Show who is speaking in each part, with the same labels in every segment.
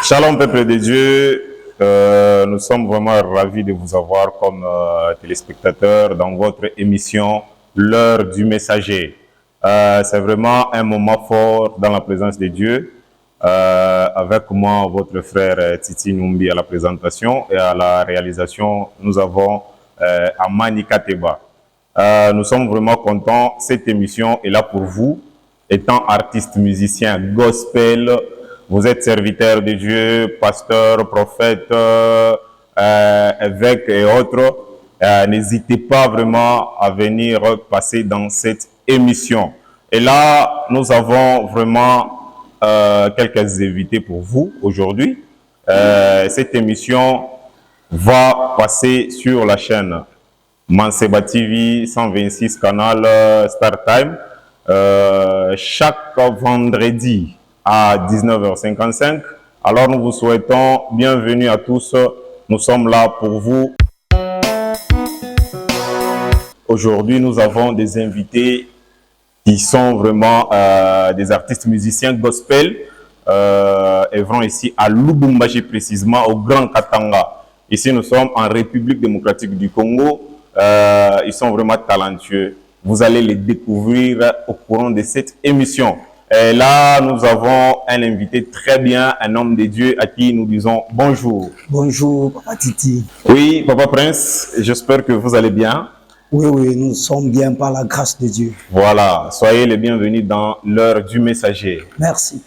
Speaker 1: Shalom peuple de Dieu, nous sommes vraiment ravis de vous avoir comme téléspectateurs dans votre émission L'heure du messager. C'est vraiment un moment fort dans la présence de Dieu. Avec moi, votre frère Titi Numbi à la présentation et à la réalisation, nous avons Amani Kateba. Nous sommes vraiment contents. Cette émission est là pour vous, étant artiste, musicien, gospel. Vous êtes serviteur de Dieu, pasteur, prophète, évêque et autres. N'hésitez pas vraiment à venir passer dans cette émission. Et là, nous avons vraiment quelques invités pour vous aujourd'hui. Cette émission va passer sur la chaîne Manseba TV 126 canal Star Time chaque vendredi à 19h55. Alors nous vous souhaitons bienvenue à tous. Nous sommes là pour vous. Aujourd'hui, nous avons des invités qui sont vraiment des artistes musiciens gospel, œuvrant ici à Lubumbashi précisément, au Grand Katanga. Ici, nous sommes en République démocratique du Congo. Ils sont vraiment talentueux. Vous allez les découvrir au courant de cette émission. Et là, nous avons un invité très bien, un homme de Dieu à qui nous disons bonjour.
Speaker 2: Bonjour, Papa Titi.
Speaker 1: Oui, Papa Prince, j'espère que vous allez bien.
Speaker 2: Oui, nous sommes bien par la grâce de Dieu.
Speaker 1: Voilà, soyez les bienvenus dans l'heure du messager.
Speaker 2: Merci.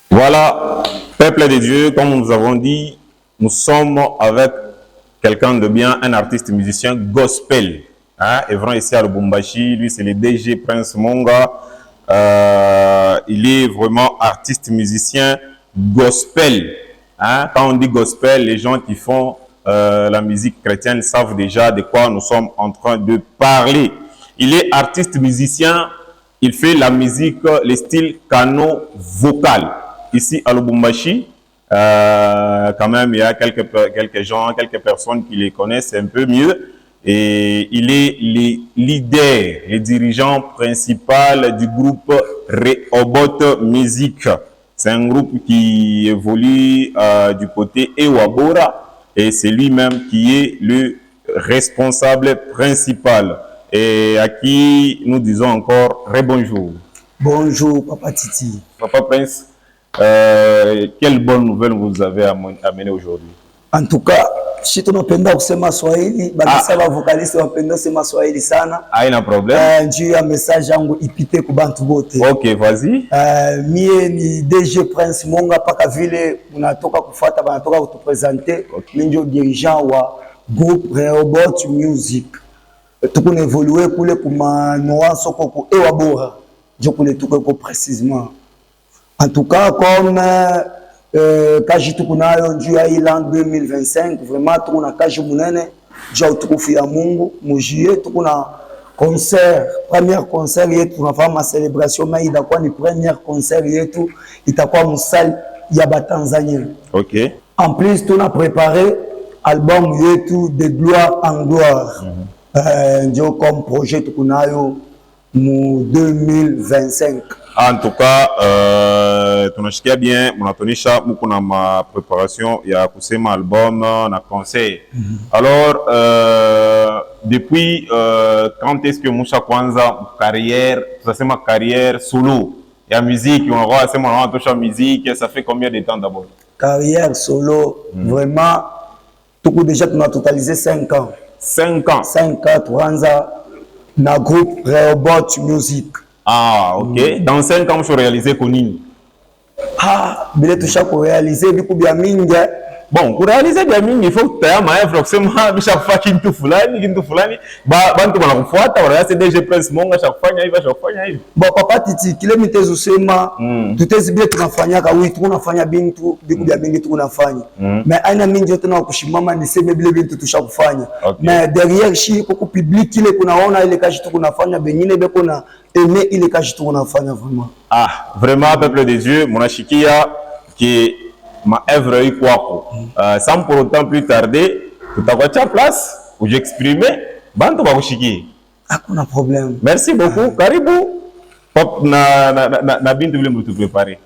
Speaker 1: Voilà, peuple de Dieu, comme nous avons dit, nous sommes avec quelqu'un de bien, un artiste musicien gospel. Œuvrant ici à Lubumbashi, lui c'est le DG Prince Monga. Il est vraiment artiste musicien gospel. Quand on dit gospel, les gens qui font la musique chrétienne savent déjà de quoi nous sommes en train de parler. Il est artiste musicien, il fait la musique, le style cano vocal. Ici à Lubumbashi, quand même il y a quelques gens, quelques personnes qui les connaissent un peu mieux. Et il est le leader, le dirigeant principal du groupe Rehoboth Music. C'est un groupe qui évolue du côté Ewabora et c'est lui-même qui est le responsable principal et à qui nous disons encore rebonjour.
Speaker 2: Bonjour, Papa Titi.
Speaker 1: Papa Prince, quelle bonne nouvelle vous avez amené aujourd'hui?
Speaker 2: En tout cas, si tu n'as kusema Swahili, basi ba vocaliste wapenda kusema Swahili sana.
Speaker 1: Haina problem.
Speaker 2: Njoo ya message yangu ipite ku bantu bote.
Speaker 1: OK, vas-y.
Speaker 2: Mie ni DG Prince Monga paka vile unatoka kufuata banatoka kutupresenter. Mimi ndio dirigeant wa groupe Rehoboth Music. Tukuna évoluer kule kuma nuance ko Ewabora. Ndio kule tuko précisément. En tout cas comme kaji tukunayo njuu ya l'an 2025 vraiment tukuna kaji munene njuu utukufu ya Mungu mujuye tukuna concert, première concert yetu tunafanya célébration mais itakuwa ni première concert yetu itakuwa musali ya Batanzania.
Speaker 1: OK.
Speaker 2: En plus tuna préparé album yetu de gloire en gloire. Njoo comme projet tukunayo mu 2025.
Speaker 1: En tout cas, tunashikia bien, munatonisha muko na ma préparation ya kusema album na concert. Alors, depuis quand est-ce que musha kwanza carrière, tunasema carrière solo ya musique, on va sema on touche musique, ça fait combien de temps d'abord?
Speaker 2: Carrière solo, vraiment, tout déjà tu as totalisé 5 ans.
Speaker 1: 5 ans.
Speaker 2: 5 ans, tuanza na groupe Rehoboth Music.
Speaker 1: Ah, OK. Dans 5 ans, je suis réalisé Konini.
Speaker 2: Bile tusha ko réaliser biku bia mingi.
Speaker 1: Bon, pour réaliser bia mingi, il faut que tu aies ma forcément chaque fois kintu fulani, bantu banakufuata wala c'est DG Prince Monga chaque fois hivi.
Speaker 2: Bon, Papa Titi, kile mitezo sema, tutezi bile tunafanya ka oui, tunafanya bintu biku bia mingi tunafanya. Mais aina mingi yote na kushimama ni sema bile bintu tusha kufanya. Mais derrière shi kwa public kile kunaona ile kazi tunafanya bengine beko na aimer ile kazi tunafanya vraiment.
Speaker 1: Vraiment peuple de Dieu, monashikia qui ma œuvre est quoi sans pour autant plus tarder, tutakuacha place où j'exprimer bantu bakushiki.
Speaker 2: Hakuna problème.
Speaker 1: Merci beaucoup. Karibu. Pop na bintu vile mtu préparer.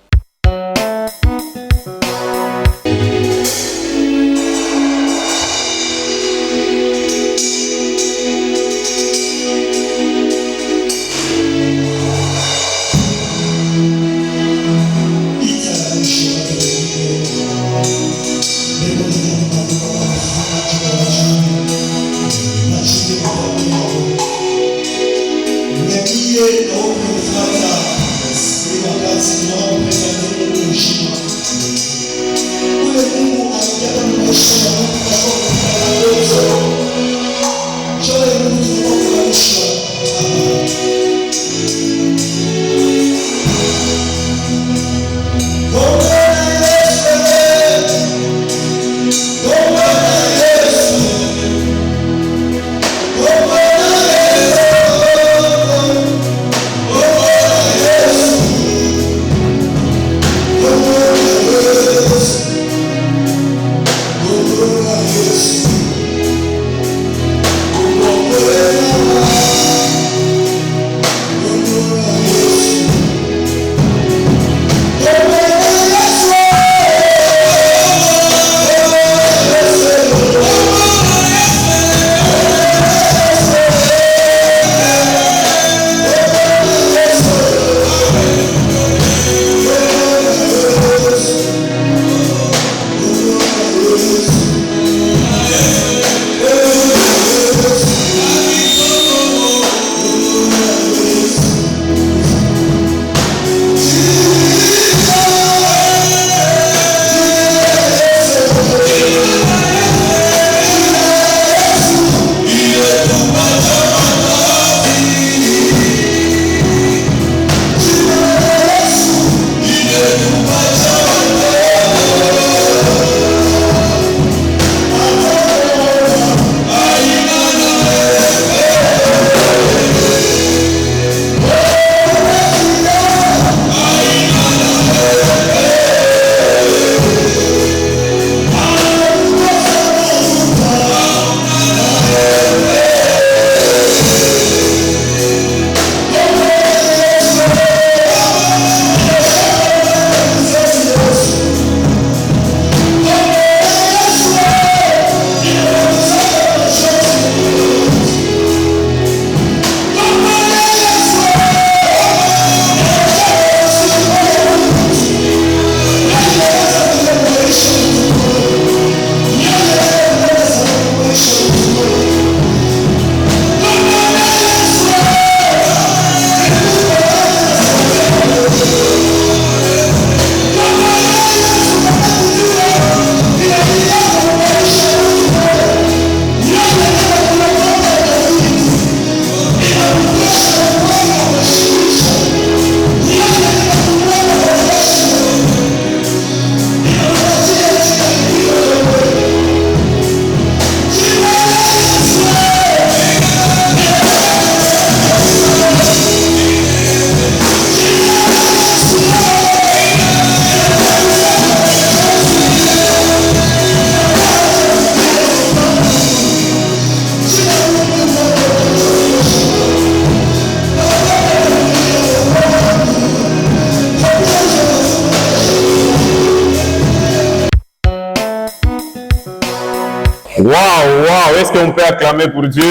Speaker 1: Est-ce qu'on peut acclamer pour Dieu?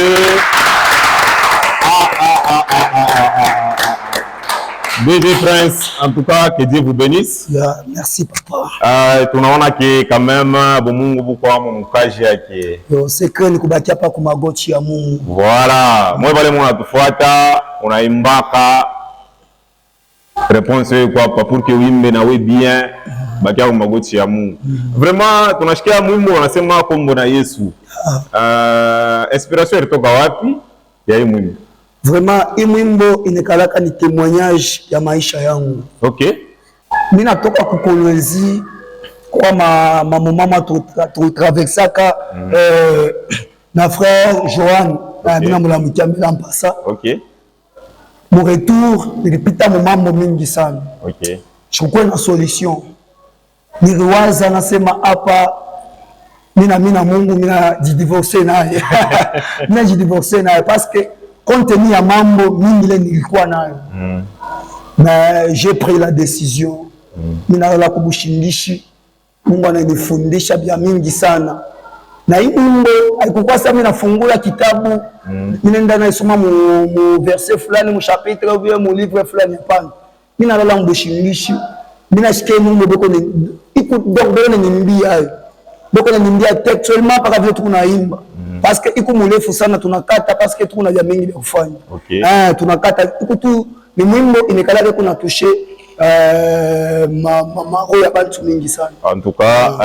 Speaker 1: DG Prince, en tout cas, que Dieu vous bénisse.
Speaker 2: Yeah, merci papa.
Speaker 1: Tunaona que quand même Mungu bukwa mkaji yake.
Speaker 2: Yo secret ni kubakia hapa kwa magoti ya Mungu.
Speaker 1: Voilà, moi wale mnatufuata unaimbaka réponse kwa hapa pour que uimbe na we bien bakia kwa magoti ya Mungu. Vraiment tunashikia mwimbo wanasema kombo na Yesu. Inspiration ilitoka wapi ya hii mwimbo?
Speaker 2: Vraiment hii mwimbo inekalaka ni témoignage ya maisha yangu.
Speaker 1: Okay.
Speaker 2: Mimi natoka kukolwezi kwa mama traversaka na frère Johan na mulamukia mbele mpasa.
Speaker 1: Okay.
Speaker 2: Mon retour nilipita mambo mingi sana.
Speaker 1: Okay.
Speaker 2: Sikuwa na solution. Niliwaza nasema hapa mina Mungu mina jidivorce naye. Mina jidivorce naye parce que compte tenu ya mambo mingi le nilikuwa nayo. Mais j'ai pris la décision. Mina la kubushindishi. Mungu ananifundisha bia mingi sana. Na hii Mungu haikuwa sasa mimi nafungula kitabu mimi nenda naisoma mu verset fulani mu chapitre ou bien mu livre fulani hapana. Mimi nalala mbushindishi. Mimi nasikia Mungu boko ni iko donc boko ni nimbia hayo. Boko ni nimbia textuellement par vile tunaimba. Parce que iko murefu sana tunakata parce que tuko na jamii mingi ya kufanya.
Speaker 1: Okay.
Speaker 2: Tunakata iko tu ni mwimbo inekalaka kuna toucher roho ya bantu mingi sana.
Speaker 1: En tout cas,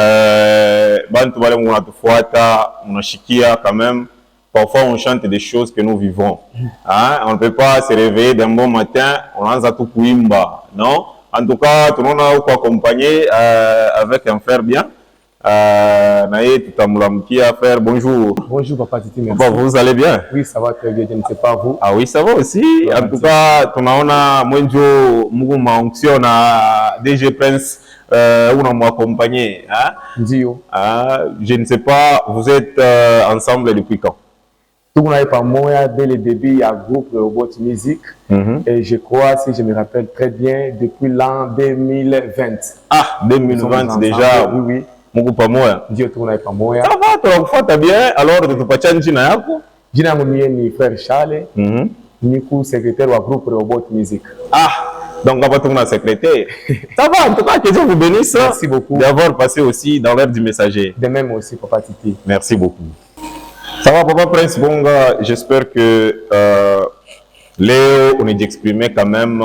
Speaker 1: bantu wale mnatufuata mnashikia quand même. Parfois on chante des choses que nous vivons. On ne peut pas se réveiller d'un bon matin, on anza tout kuimba, non? En tout cas, tout le monde a accompagné avec un frère bien. Naye tutamulamukia frère, bonjour.
Speaker 3: Bonjour papa Titi, merci.
Speaker 1: Bon, vous allez bien?
Speaker 3: Oui, ça va très bien, je ne sais pas vous.
Speaker 1: Ah oui, ça va aussi. En tout cas, tunaona mwenjo Mungu maonction na DG Prince una m'accompagner, hein?
Speaker 3: Ndio.
Speaker 1: Je ne sais pas, vous êtes ensemble depuis quand?
Speaker 3: Tout le monde est pas moi dès le début, il y a groupe Robot Music. Et je crois, si je me rappelle très bien, depuis l'an 2020.
Speaker 1: Ah, 2020 déjà.
Speaker 3: Oui, oui.
Speaker 1: Mungu pamoja.
Speaker 3: Ndio tu na pamoja.
Speaker 1: Ça va, tunakufuata bien. Alors tutupatia jina yako?
Speaker 3: Jina yangu ni frère Charles. Niko secrétaire wa groupe Robot Music.
Speaker 1: Ah, donc hapa tuna secrétaire. Ça va, en tout cas, que Dieu vous bénisse.
Speaker 3: Merci beaucoup
Speaker 1: d'avoir passé aussi dans l'heure du messager.
Speaker 3: De même aussi papa Titi.
Speaker 1: Merci beaucoup. Ça va papa Prince Bonga, j'espère que leo on est exprimé quand même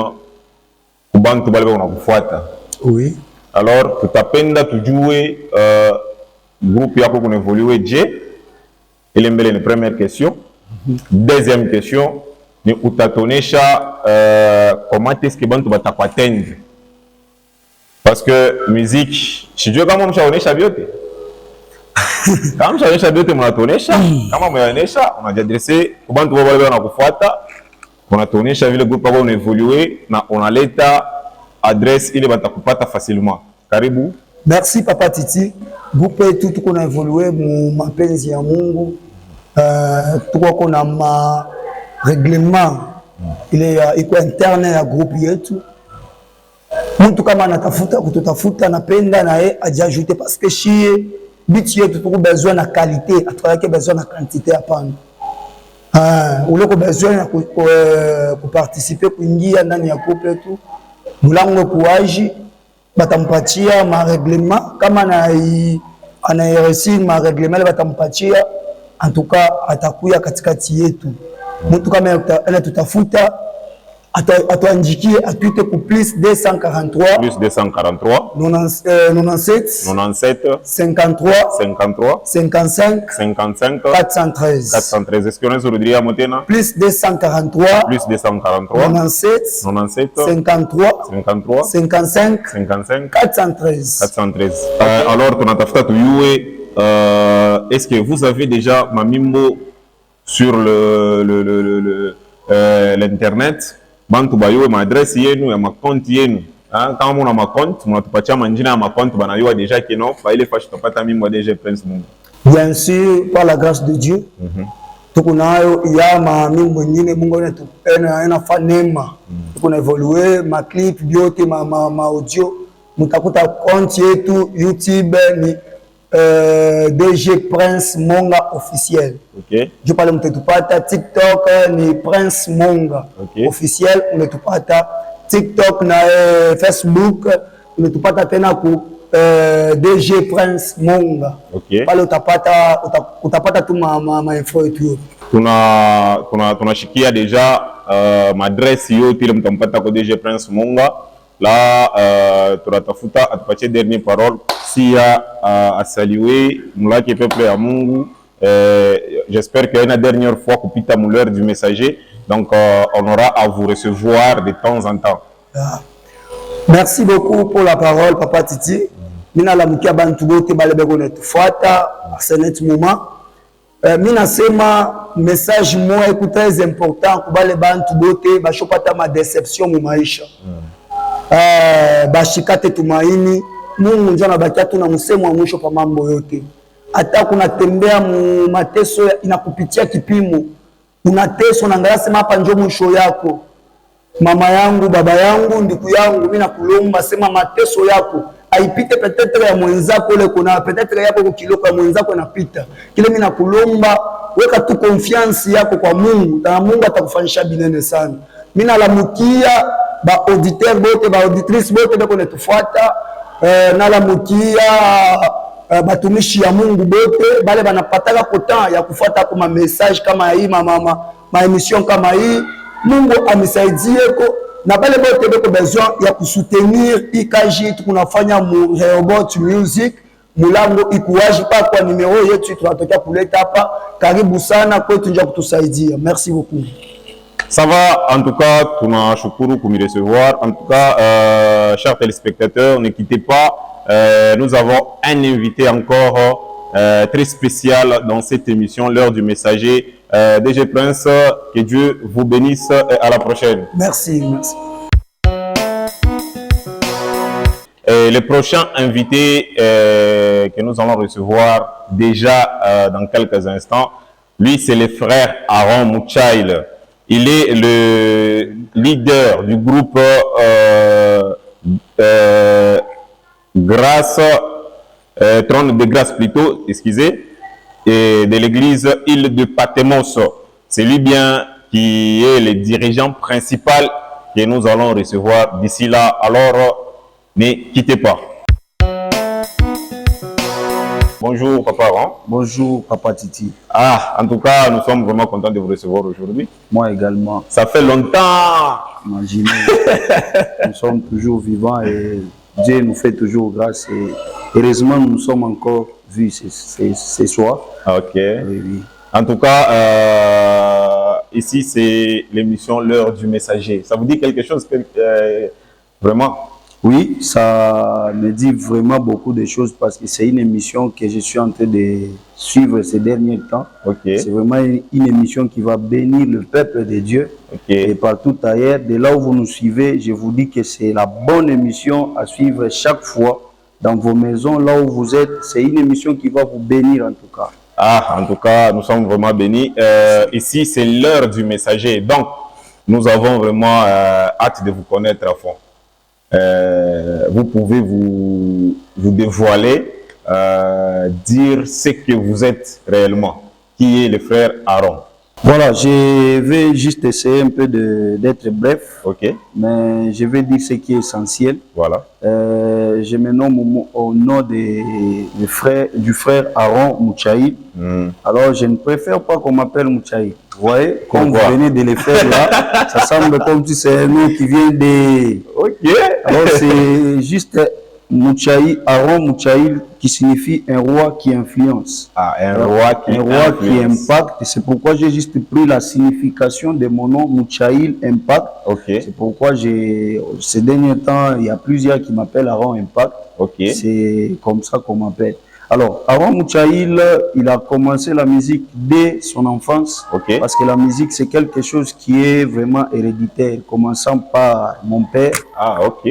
Speaker 1: kubantu bale wanakufuata.
Speaker 2: Oui.
Speaker 1: Alors tutapenda tujue groupe yako kuna évoluer je. Ile mbele ni première question. Deuxième question ni utatonesha comment est-ce que bantu batakwatendre. Parce que musique, sijue kama mshaonesha vyote. Kama mshaonesha vyote mnatonesha, kama mmeonesha unajiadresse kwa bantu wale wanakufuata, unatonesha vile groupe yako una évoluer na unaleta adresse ile batakupata facilement. Karibu.
Speaker 2: Merci papa Titi. Groupe yetu tuko na évoluer mu mapenzi ya Mungu. Tuko kuna ma règlement ile iko interne ya groupe yetu. Mtu kama anatafuta kututafuta napenda na yeye ajiajoute parce que shie biti yetu tuko besoin na qualité, atawake besoin na quantité hapana. Ule ko besoin na kuparticiper kuingia ndani ya groupe yetu. Mulango kuaji batampatia ma règlement kama anairesi ma règlement batampatia en tout cas atakuya katikati yetu. Mtu kama ana tutafuta atuandikie atuite ku plus 243
Speaker 1: plus 243
Speaker 2: 97
Speaker 1: 97
Speaker 2: 53
Speaker 1: 53
Speaker 2: 55
Speaker 1: 55
Speaker 2: 413
Speaker 1: 413. Est-ce qu'on est sur le diria Motena?
Speaker 2: Plus 243
Speaker 1: plus 243
Speaker 2: 97
Speaker 1: 97
Speaker 2: 53
Speaker 1: 53
Speaker 2: 55
Speaker 1: 55
Speaker 2: 413
Speaker 1: 413. Alors tunatafuta tuyue est-ce que vous avez déjà mamimbo sur l'internet? Bantu bayue ma adresse yenu ya makonti yenu. Kama muna makonti mnatupatia manjina ya makonti banayua déjà que non fa ile fashi tupata mimbo DG Prince Mungu.
Speaker 2: Bien sûr, par la grâce de Dieu. Tuko nayo ya mamimbo nyingine Mungu anafanya neema. Tuko na évoluer ma clip biote ma audio. Mutakuta konti yetu YouTube ni DG Prince Monga officiel.
Speaker 1: Ok.
Speaker 2: Je parle de Tupata, TikTok ni Prince Monga officiel, on est Tupata, TikTok na Facebook, on est Tupata tena ku DG Prince Monga.
Speaker 1: Ok.
Speaker 2: Pale utapata tu ma info et tout.
Speaker 1: Tunashikia déjà m'adresse yote ile mtampata kwa DG Prince Monga. Là, tunatafuta atupatie dernière parole si ya à saluer mulaki peuple ya Mungu. J'espère qu'il y a une dernière fois kupita l'heure du messager, donc on aura à vous recevoir de temps en temps.
Speaker 2: Merci beaucoup pour la parole, Papa Titi. Mina la mukia bantu bote balebe konetufuata c'est net moment. Mina sema message moi est très important pour bale bantu bote bashopata ma déception mu maisha. Bashikate tumaini Mungu ndio anabakia tu na msemo wa mwisho kwa mambo yote. Hata kunatembea mu mateso inakupitia kipimo, unateswa na ngara sema hapa ndio mwisho yako. Mama yangu, baba yangu, ndugu yangu, mimi nakulomba sema mateso yako aipite petetre ya mwenzako ile, kuna petetre yako kwa kiloko ya mwenzako inapita kile. Mimi nakulomba weka tu confiance yako kwa Mungu na Mungu atakufanyisha binene sana. Mimi nalamukia ba auditeur bote, ba auditrice bote bako netufuata, nalamukia batumishi ya Mungu bote bale banapataka kotan ya kufuata kwa message kama hii ma emission kama hii. Mungu amisaidieko na bale bote beko besoin ya kusoutenir ikaji tunafanya mu Rehoboth Music. Mulango ikuwaji pa kwa numero yetu tunatokea kuleta hapa. Karibu sana kwetu nje kutusaidia. Merci beaucoup.
Speaker 1: Ça va, en tout cas, tunashukuru pour me recevoir. En tout cas, chers téléspectateurs, ne quittez pas. Nous avons un invité encore très spécial dans cette émission, l'heure du messager. DG Prince, que Dieu vous bénisse et à la prochaine.
Speaker 2: Merci, merci.
Speaker 1: Et le prochain invité que nous allons recevoir déjà dans quelques instants, lui c'est le frère Aaron Muchail. Il est le leader du groupe Grâce, Trône de Grâce plutôt, excusez, et de l'église Île de Patmos. C'est lui bien qui est le dirigeant principal que nous allons recevoir d'ici là. Alors, ne quittez pas. Bonjour Papa Aaron.
Speaker 4: Bonjour Papa Titi.
Speaker 1: Ah, en tout cas, nous sommes vraiment contents de vous recevoir aujourd'hui.
Speaker 4: Moi également.
Speaker 1: Ça fait longtemps.
Speaker 4: Imaginez, nous sommes toujours vivants et Dieu nous fait toujours grâce. Et heureusement, nous sommes encore vus ce soir.
Speaker 1: Ok.
Speaker 4: Oui, oui.
Speaker 1: En tout cas, ici c'est l'émission L'heure du messager. Ça vous dit quelque chose vraiment?
Speaker 4: Oui, ça me dit vraiment beaucoup de choses parce que c'est une émission que je suis en train de suivre ces derniers temps.
Speaker 1: Okay.
Speaker 4: C'est vraiment une émission qui va bénir le peuple de Dieu.
Speaker 1: Okay.
Speaker 4: Et partout ailleurs. De là où vous nous suivez, je vous dis que c'est la bonne émission à suivre chaque fois dans vos maisons, là où vous êtes. C'est une émission qui va vous bénir en tout cas.
Speaker 1: Ah, en tout cas, nous sommes vraiment bénis. Ici, c'est l'heure du messager. Donc, nous avons vraiment hâte de vous connaître à fond. Vous pouvez vous dévoiler, dire ce que vous êtes réellement. Qui est le frère Aaron?
Speaker 4: Voilà, je vais juste essayer un peu d'être bref,
Speaker 1: ok,
Speaker 4: mais je vais dire ce qui est essentiel.
Speaker 1: Voilà.
Speaker 4: Je me nomme au nom du frère Aaron Muchail. Alors, je ne préfère pas qu'on m'appelle Muchail. Vous voyez, comme vous venez de le faire là, ça semble comme si c'est un nom qui vient de...
Speaker 1: Ok.
Speaker 4: Alors, c'est juste Muchail, Aaron Muchail, qui signifie un roi qui influence.
Speaker 1: Ah, un roi
Speaker 4: qui impacte. C'est pourquoi j'ai juste pris la signification de mon nom, Muchail Impact.
Speaker 1: Okay.
Speaker 4: C'est pourquoi ces derniers temps, il y a plusieurs qui m'appellent Aaron Impact.
Speaker 1: Okay.
Speaker 4: C'est comme ça qu'on m'appelle. Alors, Aaron Muchail, il a commencé la musique dès son enfance.
Speaker 1: Okay.
Speaker 4: Parce que la musique, c'est quelque chose qui est vraiment héréditaire, commençant par mon père.
Speaker 1: Ah, ok.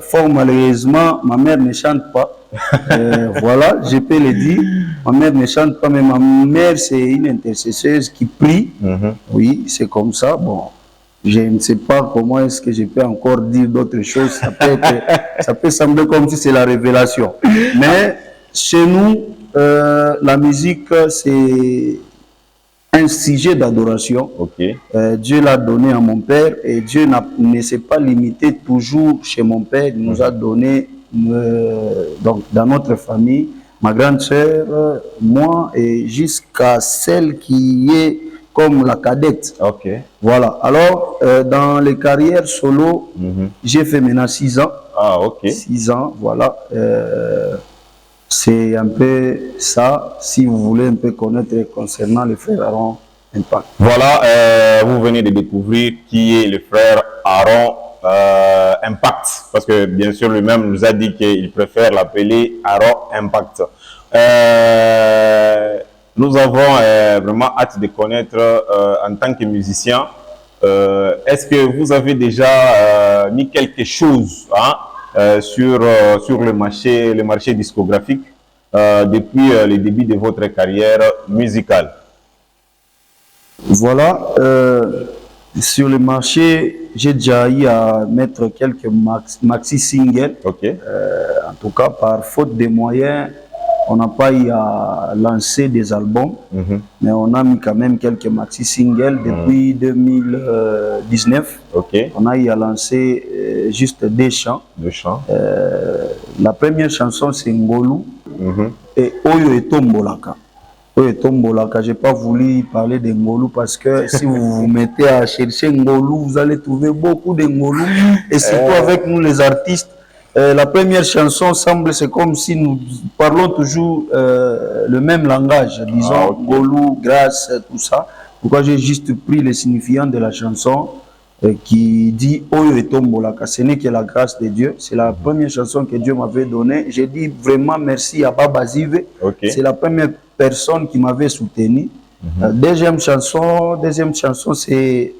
Speaker 4: Fort malheureusement, ma mère ne chante pas. Voilà, je peux le dire. Ma mère ne chante pas, mais ma mère, c'est une intercesseuse qui prie. Oui, c'est comme ça. Bon, je ne sais pas comment est-ce que je peux encore dire d'autres choses. Ça peut sembler comme si c'est la révélation. Mais chez nous, la musique, c'est un sujet d'adoration.
Speaker 1: Ok.
Speaker 4: Dieu l'a donné à mon père et Dieu ne s'est pas limité toujours chez mon père. Il nous a donné, donc, dans notre famille, ma grande sœur, moi et jusqu'à celle qui est comme la cadette.
Speaker 1: Ok.
Speaker 4: Voilà. Alors, dans les carrières solo, j'ai fait maintenant 6 ans.
Speaker 1: Ah, ok.
Speaker 4: 6 ans, voilà. C'est un peu ça, si vous voulez un peu connaître concernant le frère Aaron Impact.
Speaker 1: Voilà, vous venez de découvrir qui est le frère Aaron Impact, parce que bien sûr lui-même nous a dit qu'il préfère l'appeler Aaron Impact. Nous avons vraiment hâte de connaître en tant que musicien. Est-ce que vous avez déjà mis quelque chose sur le marché discographique depuis le début de votre carrière musicale?
Speaker 4: Voilà, sur le marché, j'ai déjà eu à mettre quelques maxi singles.
Speaker 1: Ok.
Speaker 4: En tout cas, par faute de moyens, on n'a pas eu à lancer des albums, mais on a mis quand même quelques maxi singles depuis 2019.
Speaker 1: Ok.
Speaker 4: On a eu à lancer juste 2 chants.
Speaker 1: 2 chants.
Speaker 4: La première chanson, c'est Ngolu et Oyo Etombolaka. Oyo Etombolaka, je n'ai pas voulu parler de Ngolu parce que si vous vous mettez à chercher Ngolu, vous allez trouver beaucoup de Ngolu. Et surtout avec nous les artistes, la première chanson semble, c'est comme si nous parlons toujours le même langage, disons Ngolu, grâce, tout ça. Pourquoi j'ai juste pris le signifiant de la chanson qui dit Oyo Etombolaka, ce n'est que la grâce de Dieu. C'est la première chanson que Dieu m'avait donnée. J'ai dit vraiment merci à Baba Zive.
Speaker 1: Okay.
Speaker 4: C'est la première personne qui m'avait soutenu. Deuxième chanson, c'est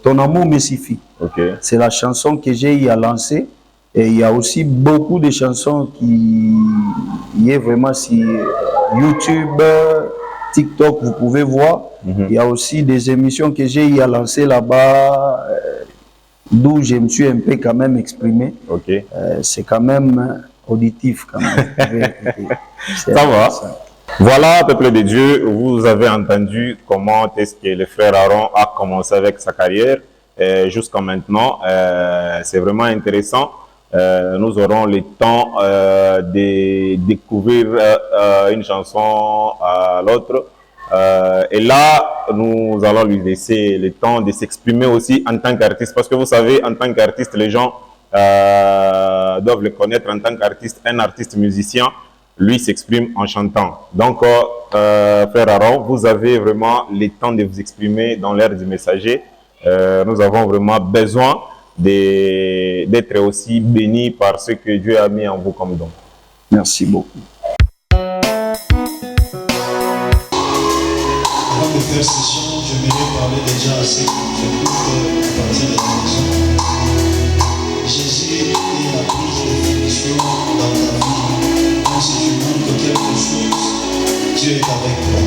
Speaker 4: Ton amour me suffit.
Speaker 1: Okay.
Speaker 4: C'est la chanson que j'ai eu à lancer. Et il y a aussi beaucoup de chansons qui y est vraiment sur YouTube, TikTok, vous pouvez voir. Il y a aussi des émissions que j'ai eu à lancer là-bas, d'où je me suis un peu quand même exprimé.
Speaker 1: Okay.
Speaker 4: C'est quand même auditif quand même.
Speaker 1: Ça va. Ça. Voilà, peuple de Dieu, vous avez entendu comment est-ce que le frère Aaron a commencé avec sa carrière jusqu'à maintenant. C'est vraiment intéressant. Nous aurons le temps de découvrir une chanson à l'autre. Et là, nous allons lui laisser le temps de s'exprimer aussi en tant qu'artiste. Parce que vous savez, en tant qu'artiste, les gens doivent le connaître en tant qu'artiste. Un artiste musicien, lui, s'exprime en chantant. Donc, frère Aaron, vous avez vraiment le temps de vous exprimer dans l'ère du messager. Nous avons vraiment besoin d'être aussi bénis par ce que Dieu a mis en vous comme don.
Speaker 4: Merci beaucoup.
Speaker 5: Avant de faire session, j'aimerais parler déjà à ceux qui écoutent à partir de la maison. Jésus est la prise de définition dans ta vie. Donc si tu manques quelque chose, Dieu est avec toi.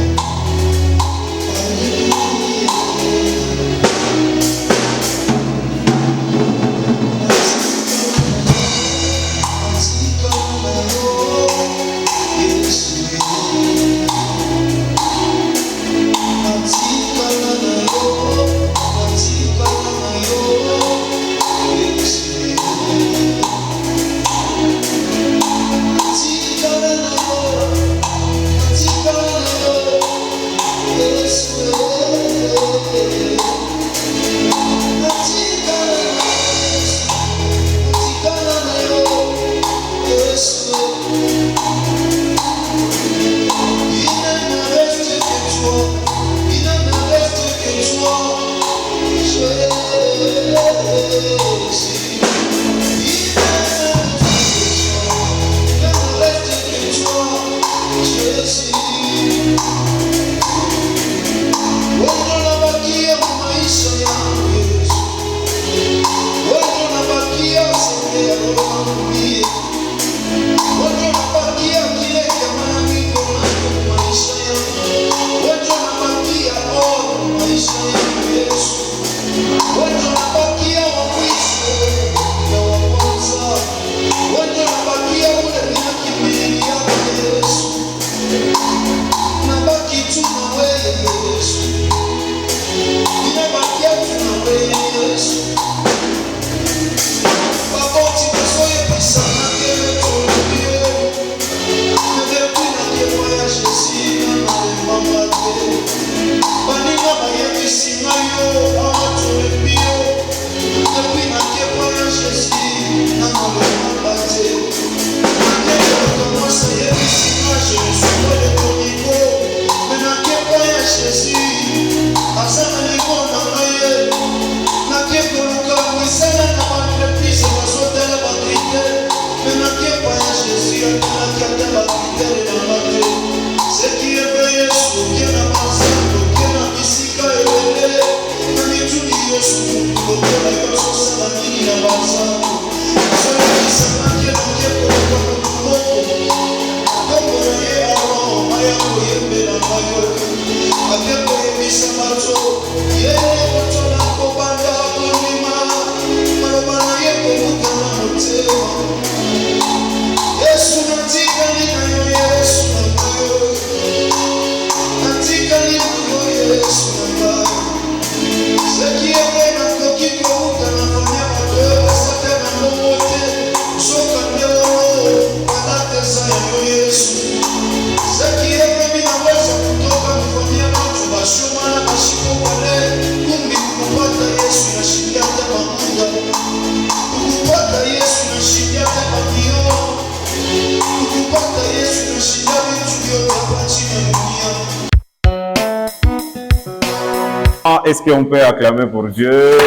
Speaker 1: Est-ce qu'on peut acclamer pour Dieu?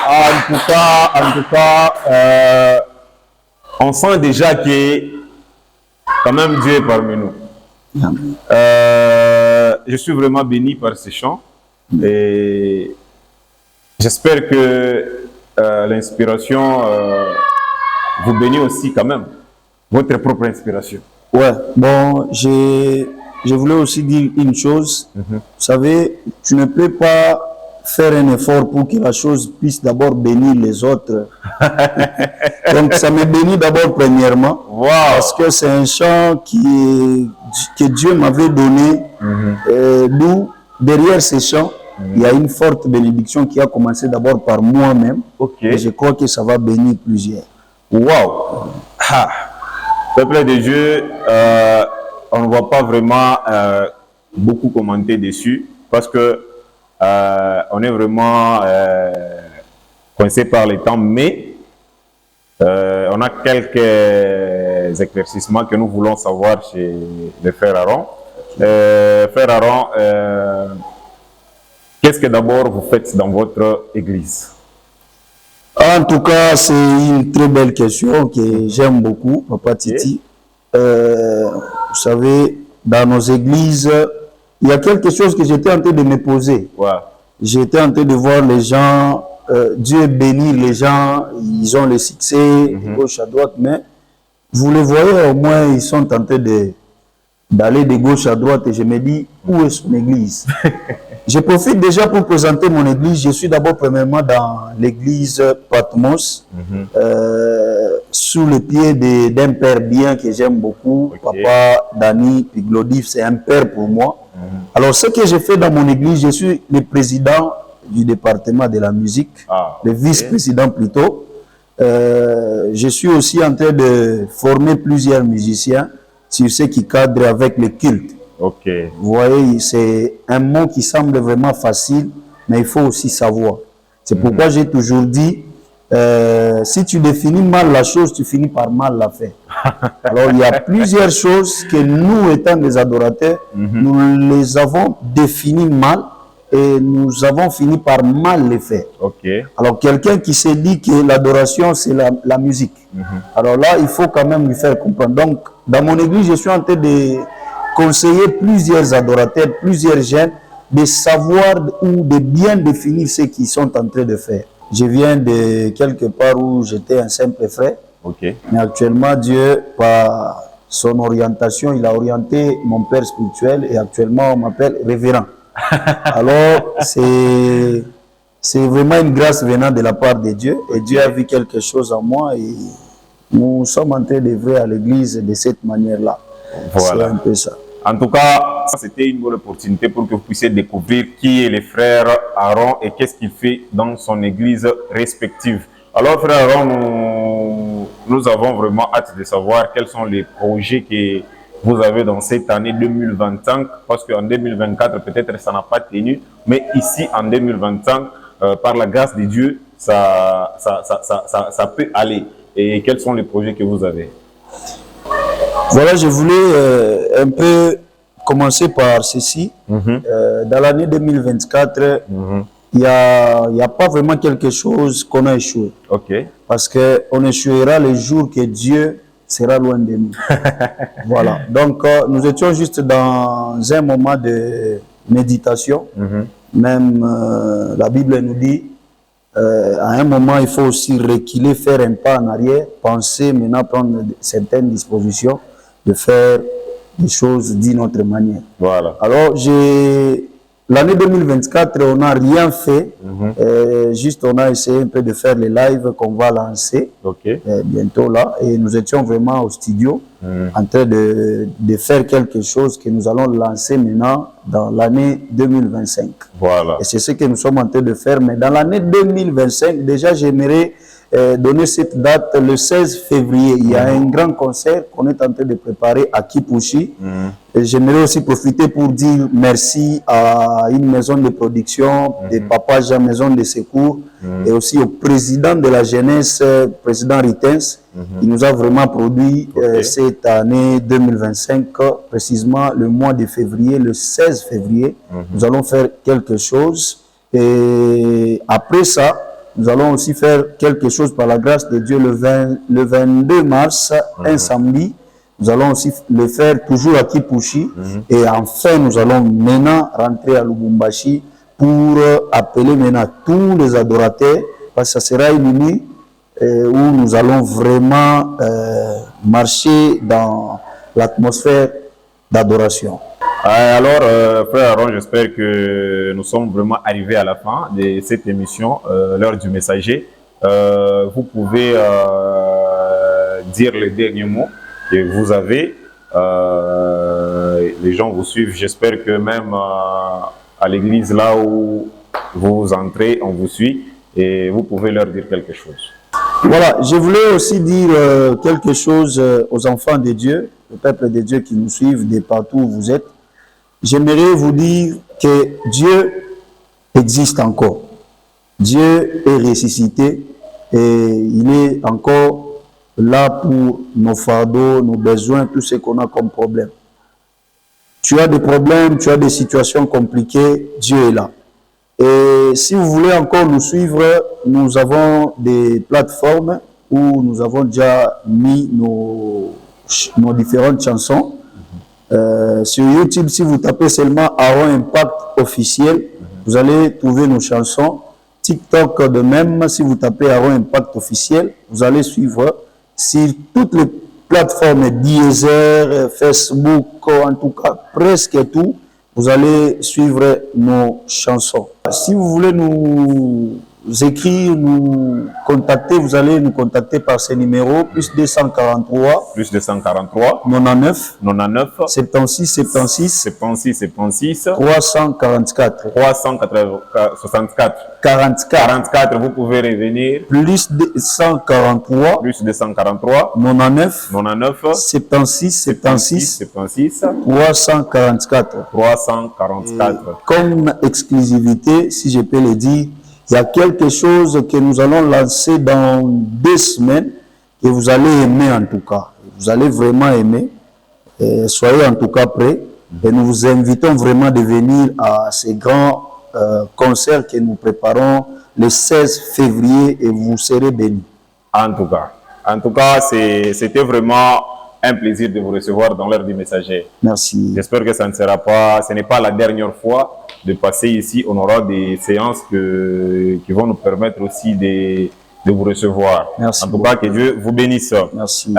Speaker 1: En tout cas, on sent déjà que quand même Dieu est parmi nous. Je suis vraiment béni par ces chants et j'espère que l'inspiration vous bénit aussi quand même, votre propre inspiration.
Speaker 4: Ouais, bon, je voulais aussi dire une chose. Vous savez, tu ne peux pas faire un effort pour que la chose puisse d'abord bénir les autres. Donc, ça me bénit d'abord premièrement.
Speaker 1: Wow.
Speaker 4: Parce que c'est un chant que Dieu m'avait donné. D'où, derrière ces chants, il y a une forte bénédiction qui a commencé d'abord par moi-même. Et je crois que ça va bénir plusieurs.
Speaker 1: Wow! Peuple de Dieu, on ne va pas vraiment beaucoup commenter dessus parce que on est vraiment coincé par le temps, mais on a quelques éclaircissements que nous voulons savoir chez le frère Aaron. Frère Aaron, qu'est-ce que d'abord vous faites dans votre église?
Speaker 4: En tout cas, c'est une très belle question que j'aime beaucoup, Papa Titi. Vous savez, dans nos églises, il y a quelque chose que j'étais en train de me poser. J'étais en train de voir les gens, Dieu bénit les gens, ils ont le succès, de gauche à droite, mais vous les voyez, au moins, ils sont en train d'aller de gauche à droite et je me dis, où est son église? Je profite déjà pour présenter mon église. Je suis d'abord premièrement dans l'église Patmos, sous le pied d'un père bien que j'aime beaucoup, Papa Dani Piglodif, c'est un père pour moi. Alors ce que j'ai fait dans mon église, je suis le président du département de la musique, le vice-président plutôt. Je suis aussi en train de former plusieurs musiciens sur ce qui cadre avec le culte. Vous voyez, c'est un mot qui semble vraiment facile, mais il faut aussi savoir. C'est pourquoi j'ai toujours dit, si tu définis mal la chose, tu finis par mal la faire. Alors, il y a plusieurs choses que nous, étant des adorateurs, nous les avons définies mal et nous avons fini par mal les faire. Alors, quelqu'un qui s'est dit que l'adoration, c'est la musique. Alors là, il faut quand même lui faire comprendre. Donc, dans mon église, je suis en train de conseiller plusieurs adorateurs, plusieurs jeunes, de savoir ou de bien définir ce qu'ils sont en train de faire. Je viens de quelque part où j'étais un simple frère, mais actuellement Dieu, par son orientation, il a orienté mon père spirituel et actuellement on m'appelle révérend. Alors c'est vraiment une grâce venant de la part de Dieu et Dieu a vu quelque chose en moi et nous sommes en train d'œuvrer à l'église de cette manière-là.
Speaker 1: Voilà.
Speaker 4: C'est un peu ça.
Speaker 1: En tout cas, c'était une bonne opportunité pour que vous puissiez découvrir qui est le frère Aaron et qu'est-ce qu'il fait dans son église respective. Alors, frère Aaron, nous avons vraiment hâte de savoir quels sont les projets que vous avez dans cette année 2025, parce qu'en 2024, peut-être ça n'a pas tenu, mais ici, en 2025, par la grâce de Dieu, ça peut aller. Et quels sont les projets que vous avez?
Speaker 4: Voilà, je voulais un peu commencer par ceci. Dans l'année 2024, il n'y a pas vraiment quelque chose qu'on a échoué. Parce qu'on échouera le jour que Dieu sera loin de nous. Voilà. Donc, nous étions juste dans un moment de méditation. Même la Bible nous dit, à un moment, il faut aussi reculer, faire un pas en arrière, penser, maintenant prendre certaines dispositions. de faire des choses d'une autre manière.
Speaker 1: Voilà.
Speaker 4: Alors, l'année 2024, on n'a rien fait. Juste, on a essayé un peu de faire les lives qu'on va lancer bientôt là. Et nous étions vraiment au studio en train de faire quelque chose que nous allons lancer maintenant dans l'année 2025.
Speaker 1: Voilà.
Speaker 4: Et c'est ce que nous sommes en train de faire. Mais dans l'année 2025, déjà, j'aimerais donner cette date le 16 février. Il y a un grand concert qu'on est en train de préparer à Kipushi. Et j'aimerais aussi profiter pour dire merci à une maison de production, de Papa Jean Maison de Secours, et aussi au président de la jeunesse, président Ritens. Il nous a vraiment produit cette année 2025, précisément le mois de février, le 16 février. Nous allons faire quelque chose. Et après ça, nous allons aussi faire quelque chose par la grâce de Dieu le 22 mars, un samedi. Nous allons aussi le faire toujours à Kipushi. Et enfin, nous allons maintenant rentrer à Lubumbashi pour appeler maintenant tous les adorateurs, parce que ça sera une nuit où nous allons vraiment marcher dans l'atmosphère d'adoration.
Speaker 1: Alors, frère Aaron, j'espère que nous sommes vraiment arrivés à la fin de cette émission, l'heure du messager. Vous pouvez dire les derniers mots que vous avez. Les gens vous suivent. J'espère que même à l'église, là où vous entrez, on vous suit et vous pouvez leur dire quelque chose.
Speaker 4: Voilà, je voulais aussi dire quelque chose aux enfants de Dieu, au peuple de Dieu qui nous suivent de partout où vous êtes. J'aimerais vous dire que Dieu existe encore. Dieu est ressuscité et il est encore là pour nos fardeaux, nos besoins, tout ce qu'on a comme problème. Tu as des problèmes, tu as des situations compliquées, Dieu est là. Et si vous voulez encore nous suivre, nous avons des plateformes où nous avons déjà mis nos différentes chansons. Sur YouTube, si vous tapez seulement Aaron Impact officiel, vous allez trouver nos chansons. TikTok de même, si vous tapez Aaron Impact officiel, vous allez suivre sur toutes les plateformes Deezer, Facebook, en tout cas presque tout. Vous allez suivre nos chansons. Si vous voulez nous écrire, nous contacter, vous allez nous contacter par ce numéro, plus 243, 99, 76, 344,
Speaker 1: 44. Vous pouvez revenir.
Speaker 4: Plus 243, 99, 76, 344. Comme exclusivité, si je peux le dire, il y a quelque chose que nous allons lancer dans 2 semaines et vous allez aimer en tout cas. Vous allez vraiment aimer. Soyez en tout cas prêts. Et nous vous invitons vraiment de venir à ces grands concerts que nous préparons le 16 février et vous serez bénis.
Speaker 1: En tout cas, c'était vraiment un plaisir de vous recevoir dans l'heure du messager.
Speaker 4: Merci.
Speaker 1: J'espère que ce n'est pas la dernière fois de passer ici. On aura des séances qui vont nous permettre aussi de vous recevoir.
Speaker 4: Merci
Speaker 1: en tout cas, que Dieu vous bénisse.
Speaker 4: Merci.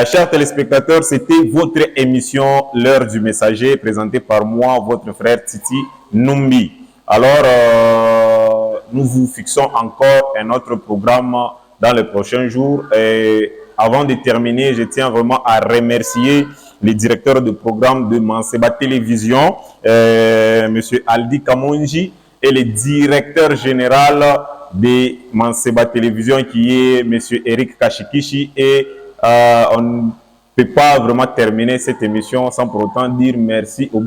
Speaker 1: Chers téléspectateurs, c'était votre émission L'heure du messager, présentée par moi, votre frère Titi Numbi. Alors, nous vous fixons encore un autre programme dans les prochains jours. Et avant de terminer, je tiens vraiment à remercier les directeurs de programme de Manseba Télévision, M. Aldi Kamonji, et le directeur général de Manseba Télévision, qui est M. Eric Kashikishi. Et on ne peut pas vraiment terminer cette émission sans pour autant dire merci au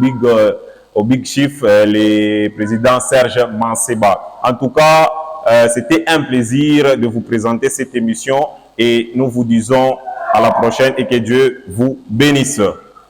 Speaker 1: Big Chief, le président Serge Manseba. En tout cas, c'était un plaisir de vous présenter cette émission et nous vous disons à la prochaine et que Dieu vous bénisse.